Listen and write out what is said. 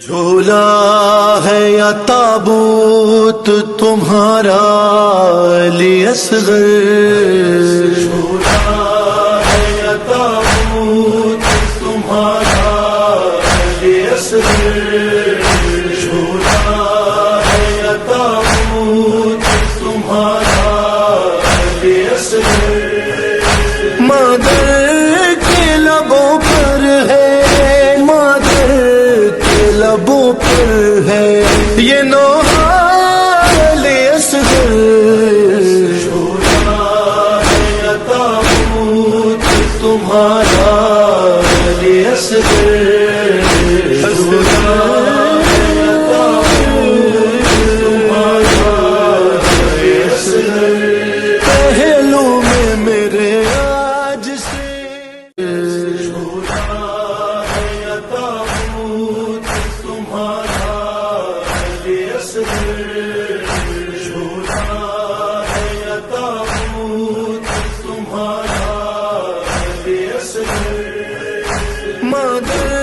جھولا ہے یا تابوت تمہارا علی اصغر، جھولا ہے یا تابوت تمہارا علی اصغر، جھولا ہے یا تابوت تمہارا علی اصغر، مادر کے لبوں پر ہے، مادر کے لبوں پر ہے یہ نوحہ علی اصغر، جھولا ہے یا تابوت تمہارا علی اصغر، جھولا ہے یا تابوت تمہارا علی اصغر، پہلو میں میرے آج سے، جھولا ہے یا تابوت تمہارا علی اصغر، جھولا ہے یا تابوت تمہارا علی اصغر، مادر